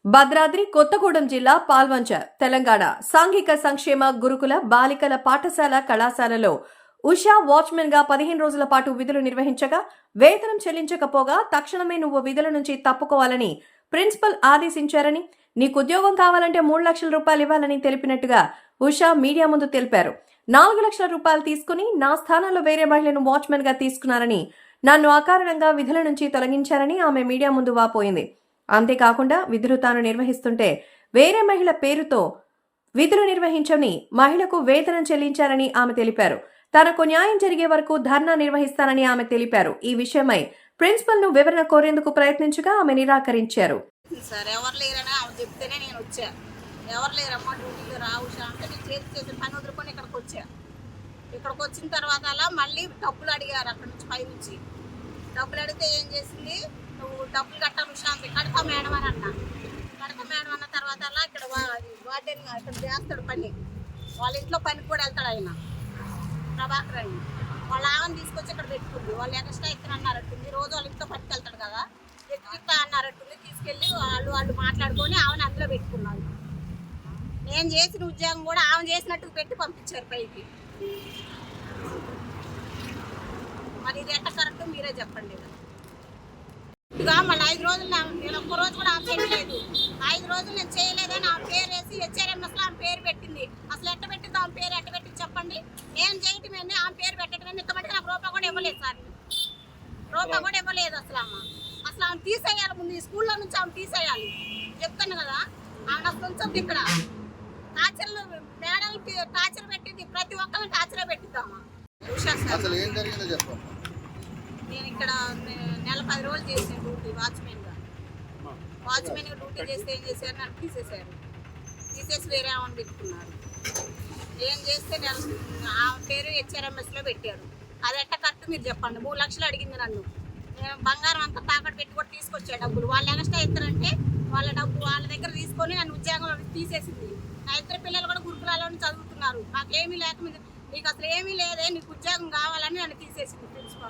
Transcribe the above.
భద్రాద్రి కొత్తగూడెం జిల్లా పాల్వంచ తెలంగాణ సాంఘిక సంక్షేమ గురుకుల బాలికల పాఠశాల కళాశాలలో ఉషా వాచ్మెన్ గా 15 రోజుల పాటు విధులు నిర్వహించగా వేతనం చెల్లించకపోగా తక్షణమే నువ్వు విధుల నుంచి తప్పుకోవాలని ప్రిన్సిపల్ ఆదేశించారని నీకు ఉద్యోగం కావాలంటే 3 లక్షల రూపాయలు ఇవ్వాలని తెలిపినట్టుగా ఉషా మీడియా ముందు తెలిపారు. 4 లక్షల రూపాయలు తీసుకుని నా స్థానంలో వేరే మహిళను వాచ్మెన్ గా తీసుకున్నారని నన్ను అకారణంగా విధుల నుంచి తొలగించారని ఆమె మీడియా ముందు వాపోయింది. అంతేకాకుండా విధులు తాను నిర్వహిస్తుంటే వేరే మహిళ పేరుతో విధులు నిర్వహించని మహిళకు వేతనం చెల్లించారని ఆమె తెలిపారు. తనకు న్యాయం జరిగే వరకు ధర్నా నిర్వహిస్తానని ఆమె తెలిపారు. ఈ విషయమై ప్రిన్సిపల్ ను వివరణ కోరేందుకు ప్రయత్నించగా ఆమె నిరాకరించారు. సార్ ఎవరు లేరని ఆమె చెప్తేనే నేను వచ్చా. ఎవరు లేరమ్మా డ్యూటీలో రావు అంటే నేను చేసి పని వదులుకొని ఇక్కడికి వచ్చా. ఇక్కడికి వచ్చిన తర్వాత అలా మళ్ళీ డబ్బులు అడిగారు. అక్కడ నుంచి పైనుంచి డబ్బులు అడిగితే ఏం చేసింది, నువ్వు డబ్బులు కట్టాలి ఉషాంతి కడతా మేడం అని అన్నా. కడతా మేడం అన్న తర్వాత అలా ఇక్కడ వార్డెన్ ఇక్కడ చేస్తాడు పని, వాళ్ళ ఇంట్లో పనికి కూడా వెళ్తాడు ఆయన ప్రభాకర్ అని. వాళ్ళ ఆమెను తీసుకొచ్చి ఇక్కడ పెట్టుకుంది. వాళ్ళు ఎక్స్ట్రా ఇస్తాను అన్నారట్టుంది. రోజు వాళ్ళ ఇంట్లో పనికి వెళ్తాడు కదా, ఇస్తా అన్నారట్టుంది. తీసుకెళ్ళి వాళ్ళు మాట్లాడుకొని ఆమెను అందులో పెట్టుకున్నారు. నేను చేసిన ఉద్యోగం కూడా ఆమె చేసినట్టు పెట్టి పంపించారు పైకి. మరి ఇది ఎట్ట కరెక్ట్ మీరే చెప్పండి. ఇక మళ్ళీ 5 రోజులు నేను ఒక్క రోజు కూడా ఆమె చేయలేదు. 5 రోజులు నేను చేయలేదని ఆమె పేరు వేసి హెచ్ఆర్ఎంఎస్లో ఆమె పేరు పెట్టింది. అసలు ఎట్ట పెట్టింది ఆమె పేరు, ఎట్ట పెట్టింది చెప్పండి. నేను చేయటమేంది ఆమె పేరు పెట్టడమే. ఇంతమందికి నాకు రూపాయి కూడా ఇవ్వలేదు సార్, రూపాయి కూడా ఇవ్వలేదు. అసలు ఆమె తీసేయాలి. ముందు ఈ స్కూల్లో నుంచి ఆమె తీసేయాలి. చెప్తాను కదా, ఆమె అసలు ఉంచొద్దు. ఇక్కడ టార్చర్లు మేడలు టార్చర్ పెట్టింది, ప్రతి ఒక్కరిని టార్చర్ పెట్టిద్దామా. నేను ఇక్కడ నెల 10 రోజులు చేసిన డ్యూటీ వాచ్మెన్గా డ్యూటీ చేస్తే ఏం చేశారు, నన్ను తీసేసి వేరే ఆమెను పెట్టుకున్నారు. ఏం చేస్తే ఆమె పేరు హెచ్ఆర్ఎంఎస్లో పెట్టారు. అది ఎట్ట కరెక్ట్ మీరు చెప్పండి. 3 లక్షలు అడిగింది నన్ను. నేను బంగారం అంతా తాకట్టు పెట్టి కూడా తీసుకొచ్చే డబ్బులు వాళ్ళు ఎక్స్ట్రా ఇస్తారంటే వాళ్ళ డబ్బు వాళ్ళ దగ్గర తీసుకొని నన్ను ఉద్యోగంలో తీసేసింది. నా 2 పిల్లలు కూడా గురుకులాలోనే చదువుతున్నారు. నాకేమీ లేక నీకు అసలు ఏమీ లేదే, నీకు ఉద్యోగం కావాలని నన్ను తీసేసింది ప్రిన్సిపాల్.